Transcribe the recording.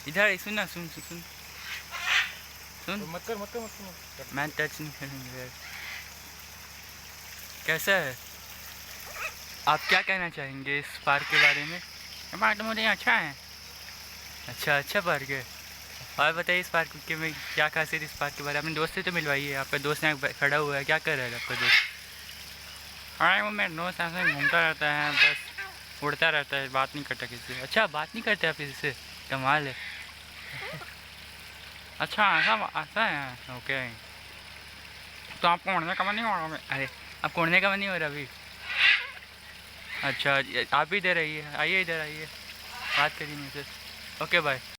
इधर सुन ना, सुन सुन सुन सुन। मत कर मत कर मत कर मत कर। मैं टच नहीं करूँगी यार। कैसा है, आप क्या कहना चाहेंगे इस पार्क के बारे में? पार्क तो मुझे अच्छा है। अच्छा पार्क है। और बताइए इस पार्क के में क्या खासियत इस पार्क के बारे में? अपने दोस्त से तो मिलवाइए। आपका दोस्त यहाँ खड़ा हुआ है, क्या कर रहा है आपका दोस्त? हाँ वो मेरा दोस्त ऐसे घूमता रहता है, बस उड़ता रहता है, बात नहीं करता किसी से। अच्छा बात नहीं करते आप किसी से? कमाल है। अच्छा ऐसा ऐसा है, ओके। तो आपको उड़ने का मन नहीं हो रहा? अरे आपको उड़ने का मन नहीं हो रहा अभी? अच्छा आप भी इधर आइए, आइए इधर आइए, बात करिए मुझसे। Okay bye.